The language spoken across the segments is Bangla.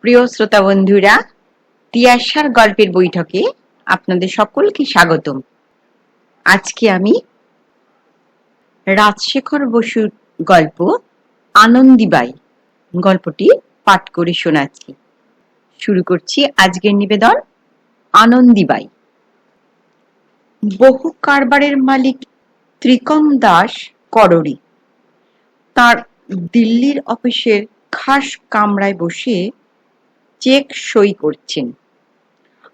প্রিয় শ্রোতা বন্ধুরা, তিয়াশার গল্পের বৈঠকে আপনাদের সকলকে স্বাগতম। আজকে আমি রাজশেখর বসুর গল্প আনন্দীবাই গল্পটি পাঠ করে শোনাচ্ছি। শুরু করছি আজকের নিবেদন আনন্দীবাই। বহু কারবারের মালিক ত্রিকম দাস করড়ি তার দিল্লির অফিসের খাস কামরায় বসে চেক সই করছেন।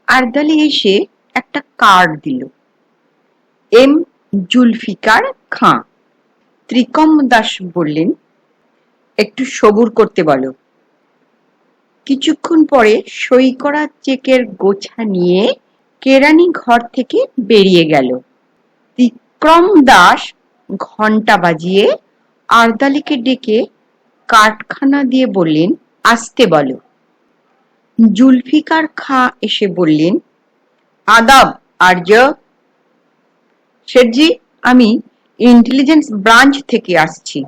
আর্দালি এসে একটা কার্ড দিল। এম জুলফিকার খাঁ। ত্রিকম দাস বললেন, একটু সবুর করতে বলো। কিছুক্ষণ পরে সই করা চেকের গোছা নিয়ে কেরানি ঘর থেকে বেরিয়ে গেল। ত্রিকম দাস ঘন্টা বাজিয়ে আর্দালিকে ডেকে কার্ডখানা দিয়ে বললেন, আসতে বলো। জুলফিকার খাঁ এসে বললেন, আদাব আর্য। শেঠজি, আমি ইন্টেলিজেন্স ব্রাঞ্চ থেকে আসছি।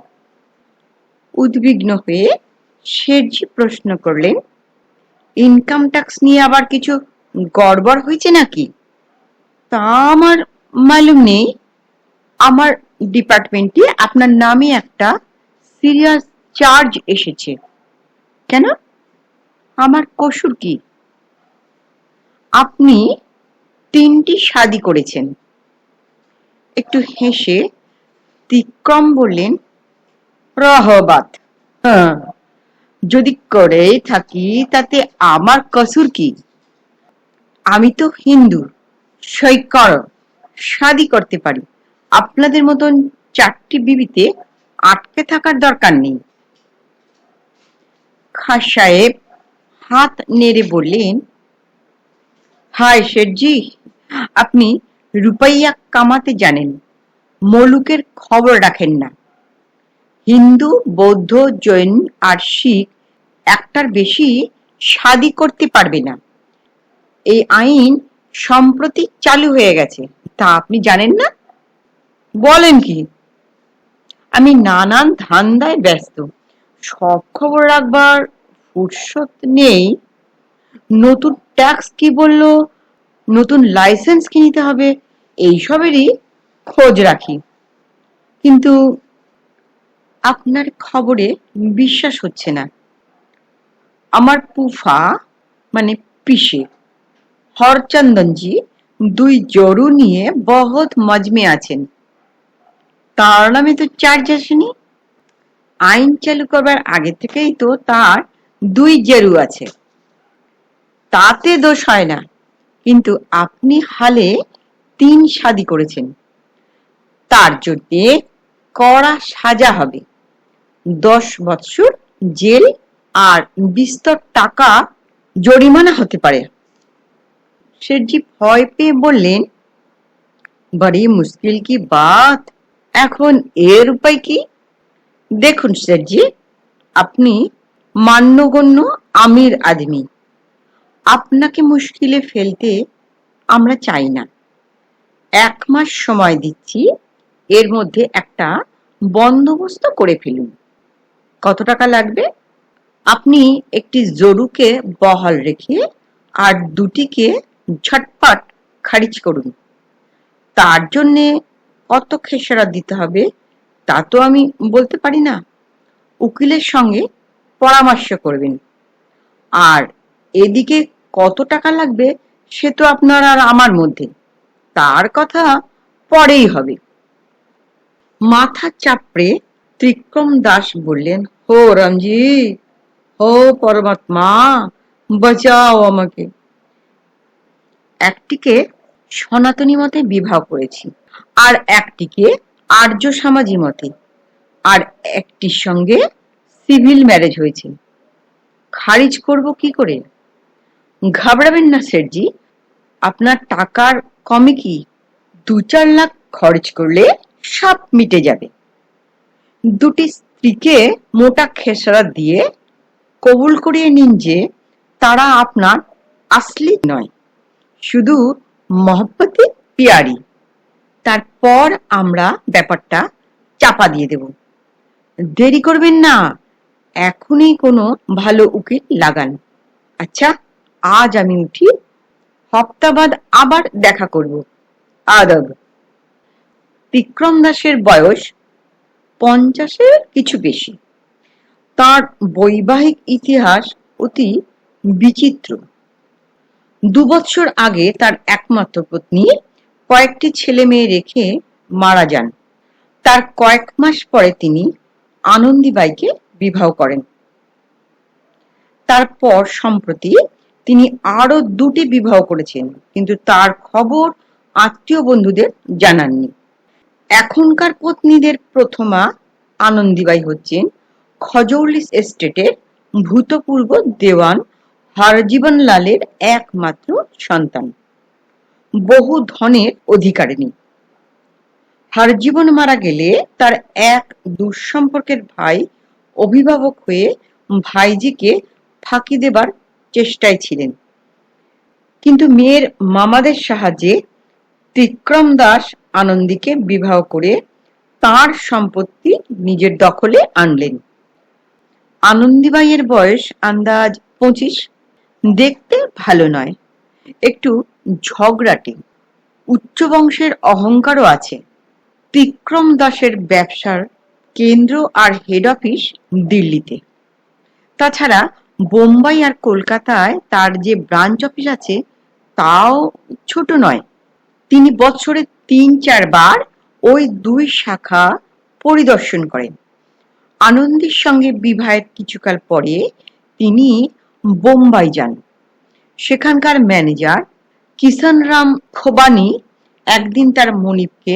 উদ্বিগ্ন হয়ে শেঠজি প্রশ্ন করলেন, ইনকাম ট্যাক্স নিয়ে আবার কিছু গড়বড় হয়েছে নাকি? তা আমার মালুম নেই। আমার ডিপার্টমেন্টে আপনার নামে একটা সিরিয়াস চার্জ এসেছে। কেন? আমার কসুর কি? আপনি 3টি শাদী করেছেন। একটু হেসে ত্রিকম বললেন, রহবাত, যদি করেই থাকি তাতে আমার কসুর কি? আমি তো হিন্দু, সৈকড় শাদী করতে পারি। আপনাদের মতন 4টি বিবিতে আটকে থাকার দরকার নেই। খাঁ সাহেব হাত নেড়ে বললেন, হায় শেঠজি, আপনি রুপাইয়া কামাতে জানেন, মলুকের খবর রাখেন না। হিন্দু, বৌদ্ধ, জৈন আর শিখ একটার বেশি শাদী করতে পারবে না। এই আইন সম্প্রতি চালু হয়ে গেছে, তা আপনি জানেন না? বলেন কি? আমি নানান ধান্দায় ব্যস্ত, সব খবর রাখবার ফুরসত নেই। নতুন ট্যাক্স কি বললো, নতুন লাইসেন্স কি নিতে হবে, এইসবেরই খোঁজ রাখি। কিন্তু আপনার খবরে বিশ্বাস হচ্ছে না। আমার ফুফা মানে পিসে হরচন্দনজি 2 জরু নিয়ে বহুত মজমে আছেন। তার নামে তো চার্জ আসেনি। আইন চালু করবার আগে থেকেই তো তার 2 জেরু আছে, তাতে দোষ হয় না। কিন্তু আপনি হালে 3 শাদী করেছেন, তার জন্য কড়া সাজা হবে। 10 বৎসর জেল আর বিস্তর টাকা জরিমানা হতে পারে। শেঠজি ভয় পেয়ে বললেন, বড়ি মুশকিল কি বাত, এখন এর উপায় কি? দেখুন শেঠজি, আপনি মান্যগণ্য আমির আদমি, আপনাকে মুশকিলে ফেলতে আমরা চাই না। 1 মাস সময় দিচ্ছি, এর মধ্যে একটা বন্দোবস্ত করে ফেলুন। কত টাকা লাগবে? আপনি একটি জরুকে বহাল রেখে আর 2টিকে ঝটপট খারিজ করুন। তার জন্যে কত খেসারত দিতে হবে তা তো আমি বলতে পারি না। উকিলের সঙ্গে পরামর্শ করবেন। আর এদিকে কত টাকা লাগবে সে তো আপনার আর আমার মধ্যে, তার কথা পরেই হবে। মাথা চাপড়ে ত্রিকম দাস বললেন, হো রামজি, হো পরমাত্মা, বাঁচাও আমাকে। একটিকে সনাতনী মতে বিবাহ করেছি, আর একটিকে আর্য সমাজি মতে, আর একটির সঙ্গে সিভিল ম্যারেজ হয়েছে। খারিজ করব কি করে? ঘাবড়াবেন না শেঠজি, আপনার টাকার কমে কি? 2-4 লাখ খরচ করলে সব মিটে যাবে। 2টি স্ত্রীকে মোটা খেসারত দিয়ে কবুল করিয়ে নিন যে তারা আপনার আসলি নয়, শুধু মহব্বতে পিয়ারি। তারপর আমরা ব্যাপারটা চাপা দিয়ে দেব। দেরি করবেন না, এখনই কোনো ভালো উকিল লাগান। আচ্ছা, আজ আমি উঠি, হপ্তাবাদ আবার দেখা করব। আদব। বিক্রম দাসের বয়স 50-এর কিছু বেশি। তার বৈবাহিক ইতিহাস অতি বিচিত্র। 2 বৎসর আগে তার একমাত্র পত্নী কয়েকটি ছেলে মেয়ে রেখে মারা যান। তার কয়েক মাস পরে তিনি আনন্দীবাইকে বিবাহ করেন। তারপর সম্প্রতি তিনি আরো 2টি বিবাহ করেছেন, কিন্তু তার খবর আত্মীয় বন্ধুদের জানাননি। এখনকার পত্নীদের প্রথমা আনন্দীবাই হচ্ছেন খজৌলি এস্টেটের ভূতপূর্ব দেওয়ান হরজীবন লালের একমাত্র সন্তান, বহু ধনের অধিকারিণী। হরজীবন মারা গেলে তার এক দুঃসম্পর্কের ভাই অভিভাবক হয়ে ভাইজিকে ফাঁকি দেবার চেষ্টায় ছিলেন, কিন্তু মেয়ের মামাদের সাহায্যে ত্রিক্রম দাস আনন্দীকে বিবাহ করে তার সম্পত্তি নিজের দখলে আনলেন। আনন্দীবাইয়ের বয়স আন্দাজ 25। দেখতে ভালো নয়, একটু ঝগড়াটে, উচ্চ বংশের অহংকারও আছে। ত্রিক্রম দাসের ব্যবসার কেন্দ্র আর হেড অফিস দিল্লিতে। তাছাড়া বোম্বাই আর কলকাতায় তার যে ব্রাঞ্চ অফিস আছে তাও ছোট নয়। তিনি বছরে 3-4 বার ওই 2 শাখা পরিদর্শন করেন। আনন্দীর সঙ্গে বিবাহের কিছুকাল পরে তিনি বোম্বাই যান। সেখানকার ম্যানেজার কিষানরাম খোবানি একদিন তার মনিবকে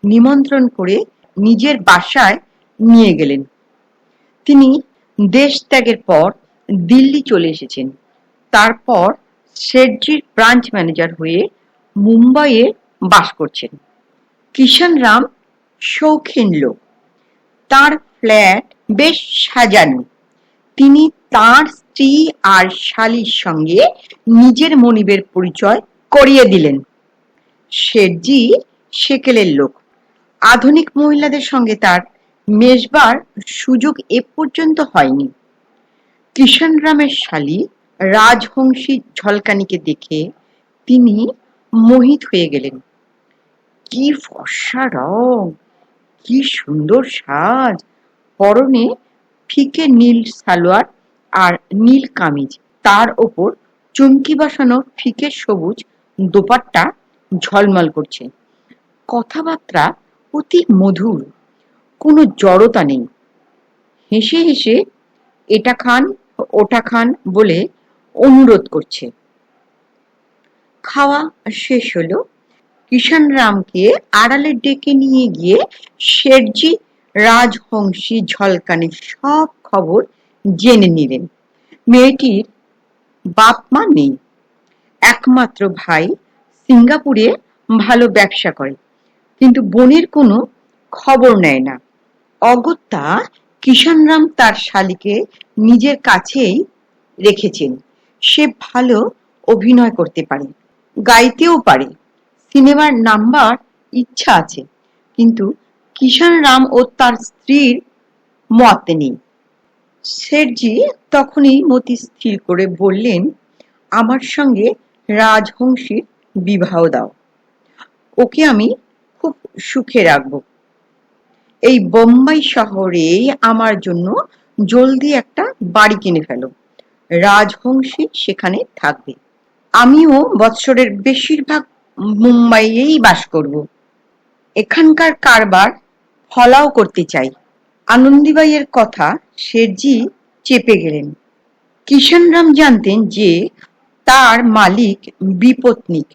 নিমন্ত্রণ করে নিজের বাসায় নিয়ে গেলেন। তিনি দেশ ত্যাগের পর দিল্লি চলে এসেছেন। তারপর শেঠজির ব্রাঞ্চ ম্যানেজার হয়ে মুম্বাইয়ে বাস করছেন। কিষানরাম শৌখিন লোক, তার ফ্ল্যাট বেশ সাজানো। তিনি তার স্ত্রী আর শালীর সঙ্গে নিজের মনিবের পরিচয় করিয়ে দিলেন। শেঠজি সেকেলের লোক, আধুনিক মহিলাদের সঙ্গে তার মেশবার সুযোগ এ পর্যন্ত হয়নি। কিষানরামের শালী রাজহংসী ঝলকানিকে দেখে তিনি মোহিত হয়ে গেলেন। কি ফর্সা রং, কি সুন্দর সাজ, পরনে ফিকে নীল সালোয়ার আর নীল কামিজ, তার ওপর চুমকি বসানো ফিকে সবুজ দোপাট্টা ঝলমল করছে। কথাবার্তা অতি মধুর, কোনো জড়তা নেই। হেসে হেসে এটা খান ওটা খান বলে অনুরোধ করছে। খাওয়া শেষ হলো। কিষানরামকে আড়ালে ডেকে নিয়ে গিয়ে শেঠজি রাজহংসী ঝলকানির সব খবর জেনে নিলেন। মেয়েটির বাপ মা নেই, একমাত্র ভাই সিঙ্গাপুরে ভালো ব্যবসা করে, কিন্তু বোনের কোনো খবর নেয় না। অগত্যা কিষানরাম তার শালীকে নিজের কাছেই রেখেছেন। সে ভালো অভিনয় করতে পারে, গাইতেও পারে, সিনেমার নাম্বার ইচ্ছা আছে, কিন্তু কিষানরাম ও তার স্ত্রীর মতে নেই। শেঠজি তখনই মতি স্থির করে বললেন, আমার সঙ্গে রাজহংসীর বিবাহ দাও, ওকে আমি খুব সুখে রাখবো। এই বোম্বাই শহরে আমার জন্য জলদি একটা বাড়ি কিনে ফেলো, রাজহংসী সেখানে থাকবে। আমিও বৎসরের বেশিরভাগ মুম্বাইয়েই বাস করব। এখানকার কারবার ফলাও করতে চাই। আনন্দীবাইয়ের কথা শেঠজি চেপে গেলেন। কিষানরাম জানতেন যে তার মালিক বিপত্নিক,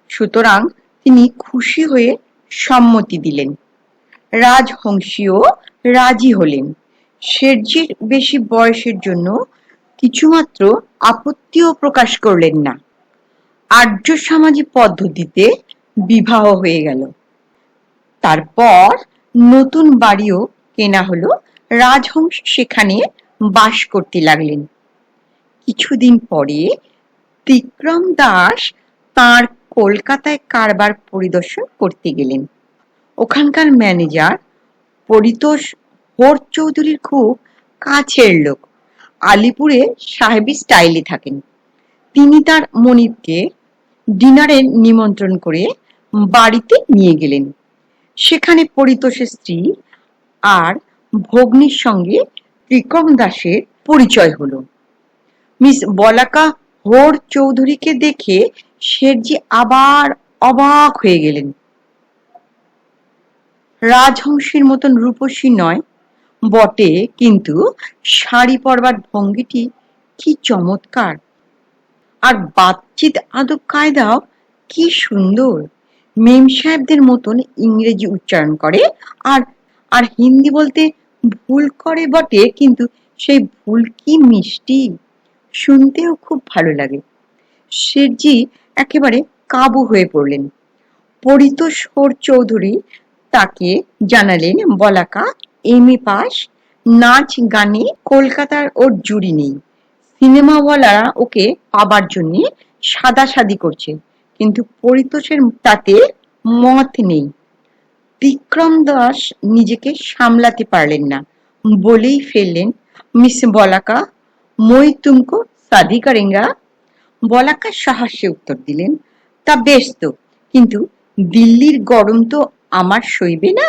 সুতরাং তিনি খুশি হয়ে সম্মতি দিলেন। রাজহংসীও রাজি হলেন। শেঠজির বেশি বয়সের জন্য কিছুমাত্র আপত্তিও প্রকাশ করলেন না। আর্য সমাজি পদ্ধতিতে বিবাহ হয়ে গেল। তারপর নতুন বাড়িও কেনা হলো। রাজহংসী সেখানে বাস করতে লাগলেন। কিছুদিন পরে ত্রিক্রম দাস তাঁর কলকাতায় কারবার পরিদর্শন করতে গেলেন। ওখানকার ম্যানেজার পরিতোষ হোর চৌধুরীর খুব কাছের লোক, আলিপুরে সাহেবী স্টাইলে থাকেন। তিনি তার মনিবকে ডিনারের নিমন্ত্রণ করে বাড়িতে নিয়ে গেলেন। সেখানে পরিতোষের স্ত্রী আর ভগ্নীর সঙ্গে ত্রিকম দাসের পরিচয় হলো। মিস বলাকা হোর চৌধুরীকে দেখে শেঠজি আবার অবাক হয়ে গেলেন। রাজহংসীর মতন রূপসী নয় বটে, কিন্তু শাড়ি পরবার ভঙ্গিটি কি চমৎকার, আর বাতচিত আদব কায়দাও কি সুন্দর। মেম সাহেবদের মতন ইংরেজি উচ্চারণ করে, আর আর হিন্দি বলতে ভুল করে বটে, কিন্তু সেই ভুল কি মিষ্টি, শুনতেও খুব ভালো লাগে। শেঠজি একেবারে কাবু হয়ে পড়লেন। পরিতোষ হোর চৌধুরী তাকে জানালেন বলাকা এমএ পাস, নাচ গানে কলকাতার ওর জুড়ি নেই, সিনেমাওয়ালারা ওকে পাবার জন্য সাদাসাদি করছে, কিন্তু পরিতোষের তাতে মত নেই। বিক্রম দাস নিজেকে সামলাতে পারলেন না, বলেই ফেললেন, মিস বলাকা মই তুমকো শাদি করেঙ্গা। বলাকা সাহসে উত্তর দিলেন, তা বেশ তো, কিন্তু দিল্লির গরম তো আমার সইবে না,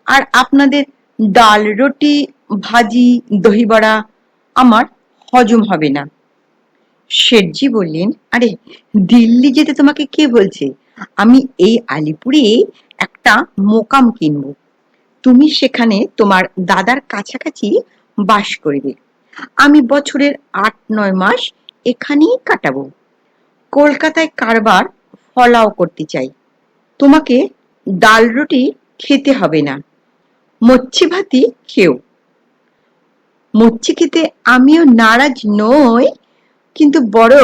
আর আপনাদের ডাল রুটি ভাজি দহিবড়া আমার হজম হবে না। শেঠজি বললেন, আরে দিল্লি যেতে তোমাকে কে বলছে? আমি এই আলিপুরে একটা মোকাম কিনবো, তুমি সেখানে তোমার দাদার কাছাকাছি বাস করবে, আমি বছরের ৮-৯ মাস এখানেই কাটাবো। কলকাতায় কারবার ফলাও করতে চাই, তোমাকে ডাল রুটি খেতে হবে না, মচ্ছি ভাতি খেও। মচ্ছি খেতে আমিও নারাজ নই, কিন্তু বড়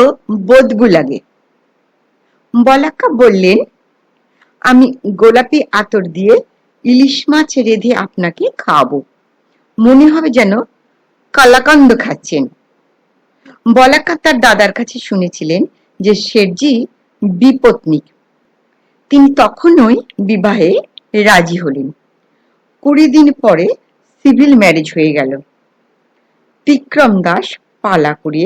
বদবু লাগে। বলাকা বললেন, আমি গোলাপি আতর দিয়ে ইলিশ মাছ রেঁধে আপনাকে খাওয়াবো, মনে হবে যেন কালাকান্দ খাচ্ছেন। বলাকা তার দাদার কাছে শুনেছিলেন যে শেঠজি বিপত্নিক, তিনি তখনই বিবাহে রাজি হলেন। ২০ দিন পরে সিভিল ম্যারেজ হয়ে গেল। বিক্রম দাস পালা করে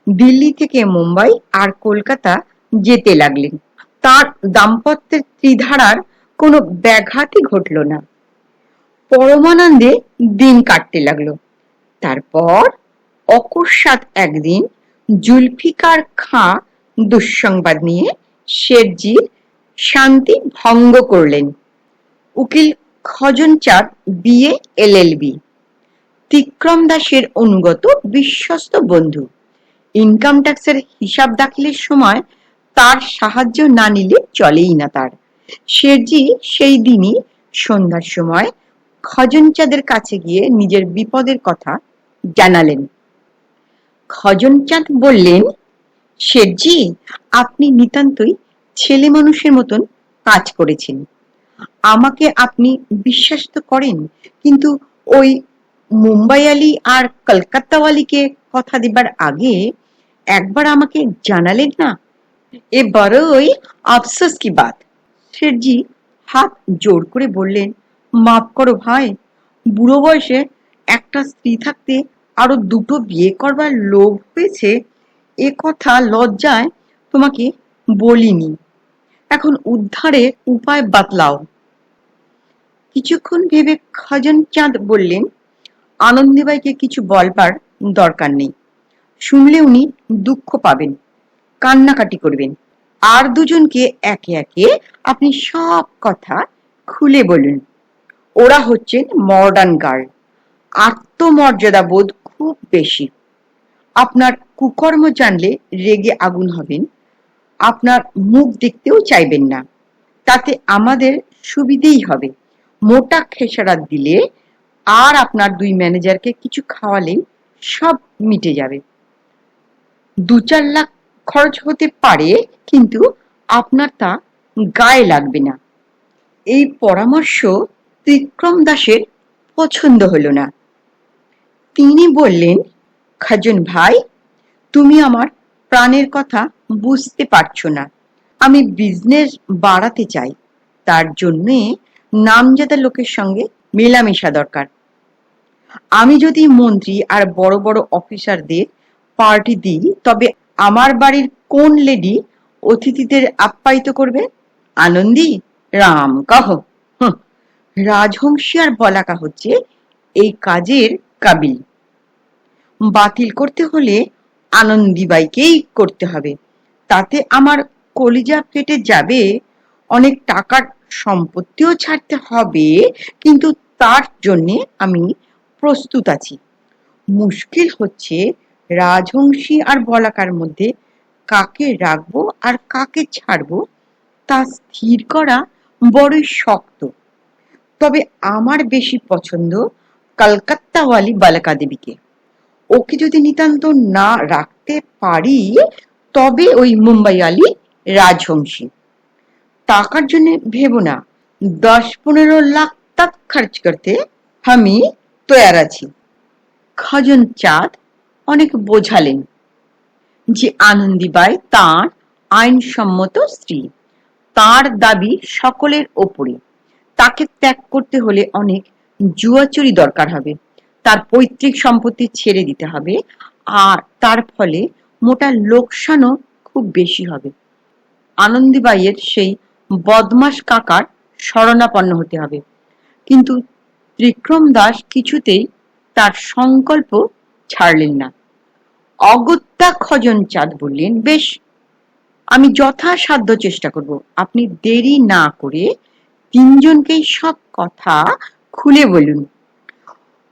দিল্লি থেকে মুম্বাই আর কলকাতা যেতে লাগলেন। তার দাম্পত্যের ত্রিধারার কোনো ব্যাঘাতই ঘটল না, পরমানন্দে দিন কাটতে লাগলো। তারপর অকস্মাৎ একদিন জুলফিকার খাঁ দুঃসংবাদ নিয়ে শেঠজির শান্তি ভঙ্গ করলেন। উকিল খজনচাঁদ বিএ এলএলবি, ত্রিকম দাসের অনুগত বিশ্বস্ত বন্ধু, ইনকাম ট্যাক্সের হিসাব দাখিলের সময় তার সাহায্য না নিলে চলেই না তার। শেঠজি সেই দিনই সন্ধ্যার সময় খজনচাঁদের কাছে গিয়ে নিজের বিপদের কথা জানালেন। খজনচাঁদ বললেন, শেঠজি, আপনি নিতান্তই ছেলে মানুষের মতন কাজ করেছেন, আমাকে আপনি বিশ্বাস তো করেন, কিন্তু ওই মুম্বাইওয়ালি আর কলকাতাওয়ালিকে কথা দিবার আগে একবার আমাকে জানালেন না, এ বড়ই আফসোস কি বাত। শেঠজি হাত জোর করে বললেন, মাফ করো ভাই, বুড়ো বয়সে একটা স্ত্রী থাকতে আরো দুটো বিয়ে করবার লোভ হয়েছে, এ কথা লজ্জায় তোমাকে বলিনি, এখন উদ্ধারের উপায় বাতলাও। কিছুক্ষণ ভেবে খজনচাঁদ বললেন, আনন্দীবাইকে কিছু বলবার দরকার নেই, শুনলে উনি দুঃখ পাবেন, কান্নাকাটি করবেন, আর দুজনকে একে একে আপনি সব কথা খুলে বলুন। ওরা হচ্ছেন মডার্ন গার্ল, আত্মমর্যাদা বোধ খুব বেশি, আপনার কুকর্ম জানলে রেগে আগুন হবেন, আপনার মুখ দেখতেও চাইবেন না, তাতে আমাদের সুবিধেই হবে। মোটা খেসারাত দিলে আর আপনার ২ ম্যানেজারকে কিছু খাওয়ালেই সব মিটে যাবে। ২-৪ লাখ খরচ হতে পারে, কিন্তু আপনার তা গায়ে লাগবে না। এই পরামর্শ ত্রিকম দাসের পছন্দ হলো না। তিনি বললেন, খজন ভাই, তুমি আমার প্রাণের কথা বুঝতে পারছো না, আমি বিজনেস বাড়াতে চাই, তার জন্যে নামজাদা লোকের সঙ্গে মেলামেশা দরকার। আমি যদি মন্ত্রী আর বড় বড় অফিসারদের পার্টি দিই, তবে আমার বাড়ির কোন লেডি অতিথিদের আপ্যায়িত করবে? আনন্দী? রাম কহ। রাজহংসী আর বলাকা হচ্ছে এই কাজের কাবিল। বাতিল করতে হলে আনন্দীবাইকেই করতে হবে, তাতে আমার কলিজা ফেটে যাবে। অনেক টাকার সম্পত্তিও ছাড়তে হবে, কিন্তু তার জন্য আমি প্রস্তুত আছি। মুশকিল হচ্ছে রাজহংসী আর বলাকার মধ্যে কাকে রাখবো আর কাকে ছাড়বো তা স্থির করা বড়ই শক্ত। তবে আমার বেশি পছন্দ কলকাতাওয়ালি বালাকা দেবীকে। ওকে যদি নিতান্ত না রাখতে পারি তবে ওই মুম্বাইওয়ালি রাজহংসী। টাকার জন্য ভেবো না, 10-15 লাখ তক খরচ করতে আমি তৈয়ার আছি। খজন চাঁদ অনেক বোঝালেন যে আনন্দীবাই তাঁর আইনসম্মত স্ত্রী, তার দাবি সকলের ওপরে। তাকে ত্যাগ করতে হলে অনেক জুয়াচুরি দরকার হবে, তার পৈতৃক সম্পত্তি ছেড়ে দিতে হবে, আর তার ফলে মোটা লোকসানও খুব বেশি হবে। আনন্দীবাইয়ের সেই বদমাস কাকার শরণাপন্ন হতে হবে। কিন্তু ত্রিক্রম দাস কিছুতেই তার সংকল্প ছাড়লেন না। অগত্যা খজন চাঁদ বললেন, বেশ, আমি যথাসাধ্য চেষ্টা করব। আপনি দেরি না করে তিনজনকেই সব কথা খুলে বলুন।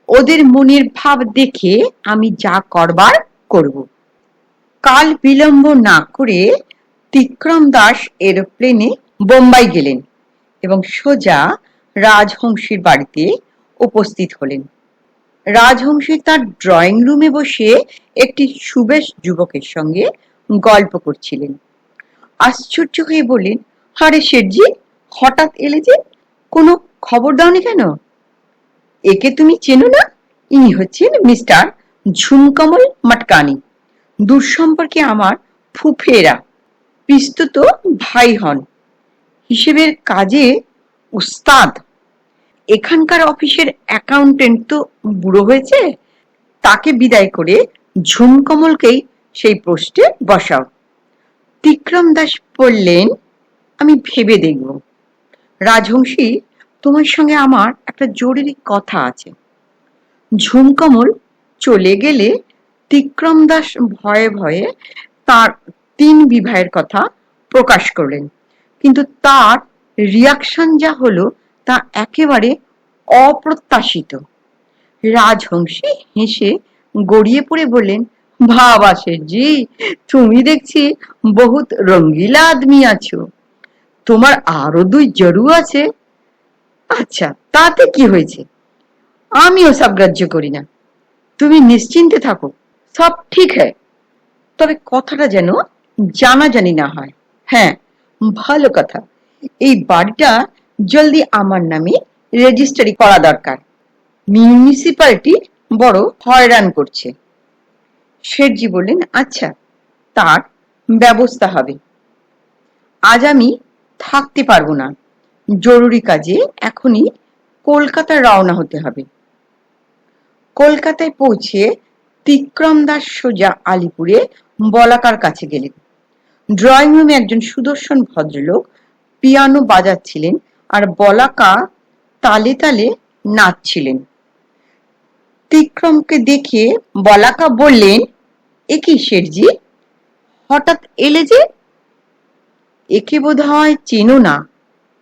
ওদের মনের ভাব দেখে আমি যা করবার করব। কাল বিলম্ব না করে ত্রিক্রম দাস এরোপ্লেনে বোম্বাই গেলেন এবং সোজা রাজহংসীর বাড়িতে উপস্থিত হলেন। রাজহংসী তার ড্রয়িং রুমে বসে একটি সুবেশ যুবকের সঙ্গে গল্প করছিলেন। আশ্চর্য হয়ে বললেন, আরে শেঠজি, হঠাৎ এলে যে, কোনো খবর দাওনি কেন? একে তুমি চেনো না? ইনি হচ্ছেন মিস্টার ঝুমকমল মটকানি, দূর সম্পর্কে আমার ফুফেরা, পিস্তুত ভাই হন, হিসেবের কাজে উস্তাদ। এখানকার অফিসের অ্যাকাউন্টেন্ট তো বুড়ো হয়েছে, তাকে বিদায় করে ঝুমকমলকেই সেই পোস্টে বসাও। ত্রিক্রম দাস বললেন, আমি ভেবে দেখব। রাজহংসী, তোমার সঙ্গে আমার একটা জরুরি কথা আছে। ঝুমকমল চলে গেলে ত্রিক্রম দাস ভয়ে ভয়ে তার 3 বিবাহের কথা প্রকাশ করলেন, কিন্তু তার রিয়াকশন যা হলো তা একেবারে অপ্রত্যাশিত। রাজহংসী হেসে গড়িয়ে পড়ে বললেন, বাবা শেঠজি, তুমি দেখছি বহুত রঙ্গিলা আদমি আছো। তোমার আরো 2 জরু আছে। আচ্ছা, তাতে কি হয়েছে? আমিও সব গ্রাহ্য করি না, তুমি নিশ্চিন্তে থাকো, সব ঠিক হয়। তবে কথাটা যেন জানাজানি না হয়। হ্যাঁ, ভালো কথা, এই বাড়িটা জলদি আমার নামে রেজিস্ট্রি করা দরকার। মিউনিসিপ্যালিটি বড় হয়রান করছে। শেঠজি বললেন, আচ্ছা, তার ব্যবস্থা হবে। আজ আমি থাকতে পারবো না, জরুরি কাজে এখনই কলকাতা রওনা হতে হবে। কলকাতায় পৌঁছে ত্রিক্রম দাস সোজা আলিপুরে বলাকার কাছে গেলেন। ড্রয়িং রুমে একজন সুদর্শন ভদ্রলোক পিয়ানো বাজাচ্ছিলেন আর বলাকা তালে তালে নাচছিলেন। ত্রিক্রমকে দেখে বলাকা বললেন, এ কি শেঠজি, হঠাৎ এলে যে? একে বোধহয় চেনো না,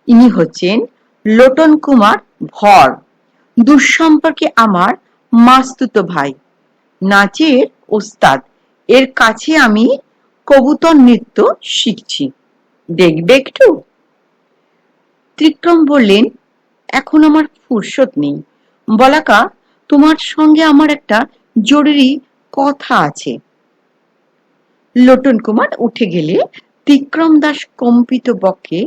ইনি হচ্ছেন লোটন কুমার ভর, দুঃসম্পর্কে আমার মাস্তুতো ভাই, নাচের ওস্তাদ। এর কাছে আমি কবুতর নৃত্য শিখছি, দেখবে একটু? ত্রিক্রম বললেন, এখন আমার ফুরসত নেই। বলাকা, তোমার সঙ্গে আমার একটা জরুরি কথা আছে। লোটন কুমার উঠে গেলে ত্রিক্রম দাস কম্পিত বক্ষে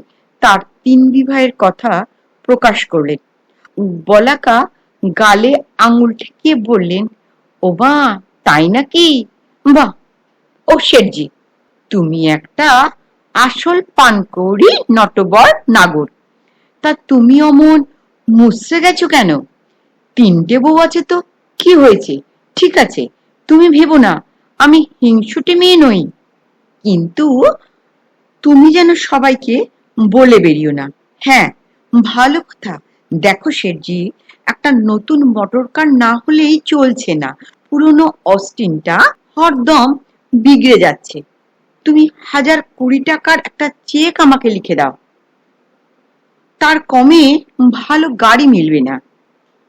তার 3 বিবাহের কথা প্রকাশ করলেন। বলাকা গালে আঙুল ঠেকিয়ে বললেন, ও বা, তাই নাকি? বাহ! ও শেঠজি, তুমি একটা আসল পানকৌড়ি নটবর নাগর। তা তুমি অমন মুচড়ে গেছো কেন? 3টে বউ আছে তো, কি হয়েছে? ঠিক আছে, তুমি ভেবো না, আমি হিংসুটে মেয়ে নই। কিন্তু তুমি যেন সবাইকে বলে বেরিও না। হ্যাঁ, ভালো কথা। দেখো শেঠজি, একটা নতুন মোটর কার না হলেই চলছে না। পুরনো অস্টিনটা হরদম বিগড়ে যাচ্ছে। তুমি 1020 টাকার একটা চেক আমাকে লিখে দাও। তার কমে ভালো গাড়ি মিলবে না।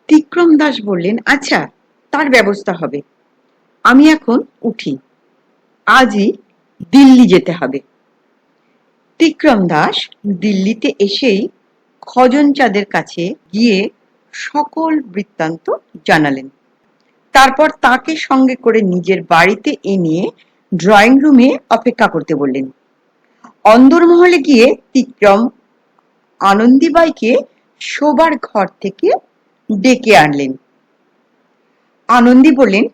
ত্রিকম দাস বললেন, আচ্ছা, তার ব্যবস্থা হবে। আমি এখন উঠি, আজই দিল্লি যেতে হবে। ত্রিকম দাস দিল্লিতে এসেই খজনচাঁদের কাছে গিয়ে সকল বৃত্তান্ত জানালেন। তারপর তাকে সঙ্গে করে নিজের বাড়িতে এনে ড্রয়িং রুমে অপেক্ষা করতে বললেন। অন্দরমহলে গিয়ে ত্রিকম আনন্দীবাইকে শোবার ঘর থেকে ডেকে আনলেন। আনন্দী বললেন,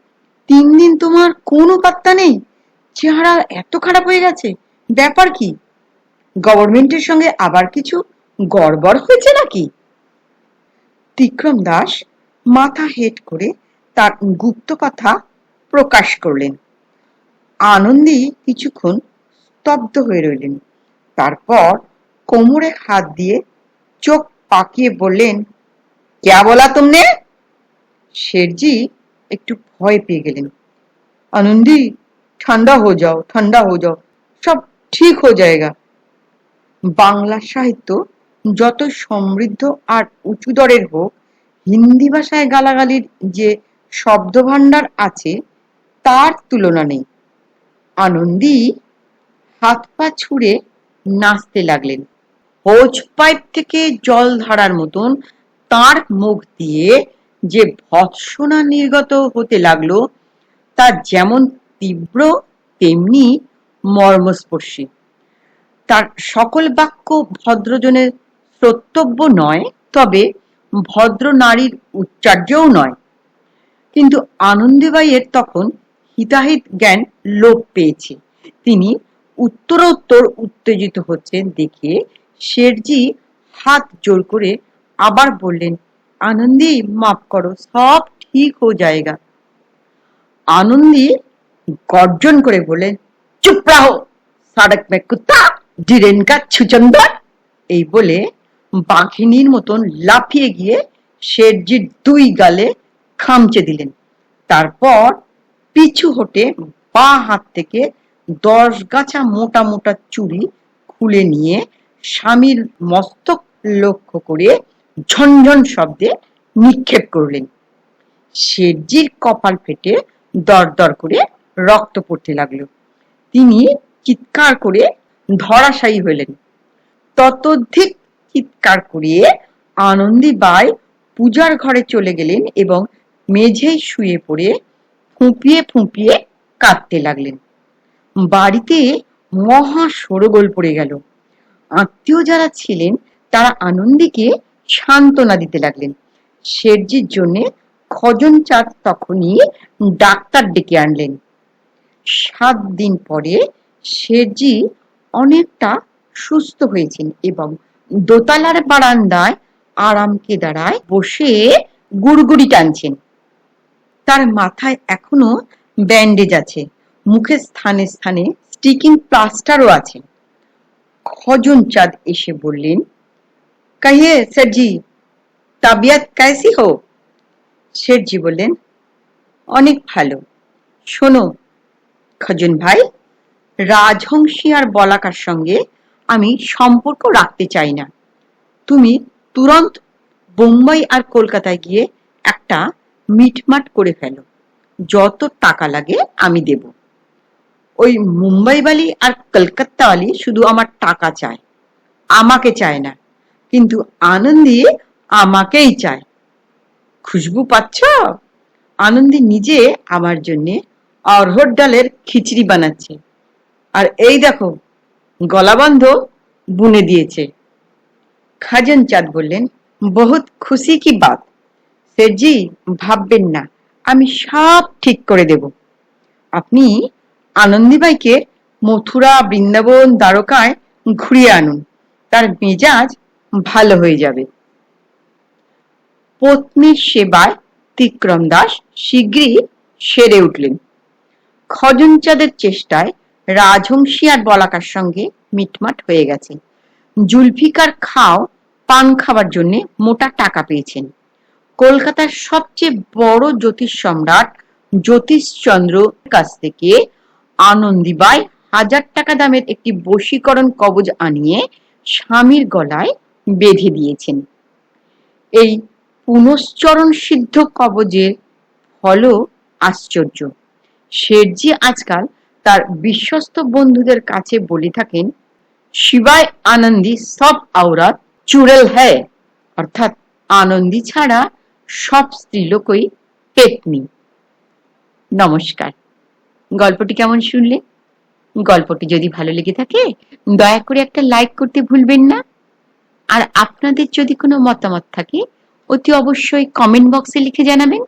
3 দিন তোমার কোনো পাত্তা নেই, চেহারা এত খারাপ হয়ে গেছে, ব্যাপার কি? গভর্নমেন্টের সঙ্গে আবার কিছু গড়বড় হয়েছে নাকি? ত্রিকম দাস মাথা হেট করে তার গুপ্ত কথা প্রকাশ করলেন। আনন্দী কিছুক্ষণ স্তব্ধ হয়ে রইলেন। তারপর কোমরে হাত দিয়ে চোখ পাকিয়ে বললেন, क्या बोला तुमने? শেঠজি একটু ভয় পেয়ে গেলেন। আনন্দী, ঠান্ডা হো যাও, ঠান্ডা হো যাও, সব ঠিক হো যায়গা। বাংলা সাহিত্য যত সমৃদ্ধ আর উঁচু দরের হোক, হিন্দি ভাষায় গালাগালির যে শব্দভাণ্ডার আছে তার তুলনা নেই। আনন্দী হাত পা ছুড়ে নাচতে লাগলেন। হোজ পাইপ থেকে জল ধারার মতন তার মুখ দিয়ে যে ভৎসনা নির্গত হতে লাগলো, তা যেমন তীব্র তেমনি মর্মস্পর্শী। তার সকল বাক্য ভদ্রজনের শ্রোতব্য নয়, তবে ভদ্র নারীর উচ্চার্যও নয়। কিন্তু আনন্দীবাইয়ের তখন হিতাহিত জ্ঞান লোপ পেয়েছে। তিনি উত্তরোত্তর উত্তেজিত হচ্ছেন দেখে শেঠজি হাত জোর করে আবার বললেন, আনন্দী, মাফ করো, সব ঠিক হো যায়গা। আনন্দী গর্জন করে বললেন, চুপ রাহো, সড়ক মে কুত্তা, ডিরেন কা ছুচন্দর। এই বলে বাঘিনীর মতন লাফিয়ে গিয়ে শেঠজির 2 গালে খামচে দিলেন। তারপর পিছু হটে বাঁ হাত থেকে 10 গাছা মোটা মোটা চুড়ি খুলে নিয়ে স্বামীর মস্তক লক্ষ্য করে ঝনঝন শব্দে নিক্ষেপ করলেন। শেঠজির কপাল ফেটে দরদর করে রক্ত পড়তে লাগলো। তিনি চিৎকার করে ধরাশায়ী হলেন। ততোধিক চিৎকার করিয়ে আনন্দীবাই পূজার ঘরে চলে গেলেন এবং মেঝেয় শুয়ে পড়ে ফুঁপিয়ে ফুঁপিয়ে কাঁদতে লাগলেন। বাড়িতে মহা শোরগোল পড়ে গেল। আত্মীয় যারা ছিলেন তারা আনন্দীকে সান্ত্বনা দিতে লাগলেন। শেঠজির জন্য খজনচাঁদ তখনই ডাক্তার ডেকে আনলেন। 7 দিন পরে শেঠজি অনেকটা সুস্থ হয়েছেন এবং দোতলার বারান্দায় আরাম কেদারায় বসে গুড়গুড়ি টানছেন। তার মাথায় এখনো ব্যান্ডেজ আছে, মুখের স্থানে স্থানে স্টিকিং প্লাস্টারও আছে। খজনচাঁদ এসে বললেন, কহিয়ে সেঠজি, তবিয়ত कैसी हो? শেঠজি বললেন, অনেক ভালো। শোনো খজন ভাই, রাজহংসী আর বলাকার সঙ্গে আমি সম্পর্ক রাখতে চাই না। তুমি তুরন্ত বোম্বাই আর কলকাতায় গিয়ে একটা মিটমাট করে ফেলো। যত টাকা লাগে আমি দেব। ওই মুম্বাইওয়ালি আর কলকাতাওয়ালি শুধু আমার টাকা চায়, আমাকে চায় না। কিন্তু আনন্দী আমাকেই চায়। খুশবু পাচ্ছ? আনন্দী নিজে আমার জন্য অরহর ডালের খিচড়ি বানাচ্ছে। আর এই দেখো, গলাবন্ধ বুনে দিয়েছে। খজনচাঁদ বললেন, বহুত খুশি কি বাত। সেঠজি, ভাববেন না, আমি সব ঠিক করে দেব। আপনি আনন্দীবাইকে মথুরা, বৃন্দাবন, দ্বারকায় ঘুরিয়ে আনুন, তার মেজাজ ভালো হয়ে যাবে। পত্নীর সেবায় ত্রিকম দাস শীঘ্রই সেরে উঠলেন। খজনচাঁদের চেষ্টায় রাজহংসী আর বলাকার সঙ্গে মিটমাট হয়ে গেছে। জুলফিকার খাও পান খাবার জন্য মোটা টাকা পেয়েছেন। কলকাতার সবচেয়ে বড় জ্যোতিষ সম্রাট জ্যোতিষচন্দ্র কাছ থেকে আনন্দীবাই 1000 টাকা দামের একটি বশীকরণ কবজ আনিয়ে স্বামীর গলায় বেঁধে দিয়েছেন। এই পুনশ্চরণ সিদ্ধ কবজের ফলও আশ্চর্য। শেঠজি আজকাল তার বিশ্বস্ত বন্ধুদের কাছে বলে থাকেন, শিবায় আনন্দী সব আওরাত চুড়েল হ্যায়, অর্থাৎ আনন্দী ছাড়া সব স্ত্রীলোকই পেতনি। নমস্কার। গল্পটি কেমন শুনলে? গল্পটি যদি ভালো লেগে থাকে দয়া করে একটা লাইক করতে ভুলবেন না। আর আপনাদের যদি কোনো মতামত থাকে অতি অবশ্যই কমেন্ট বক্সে লিখে জানাবেন।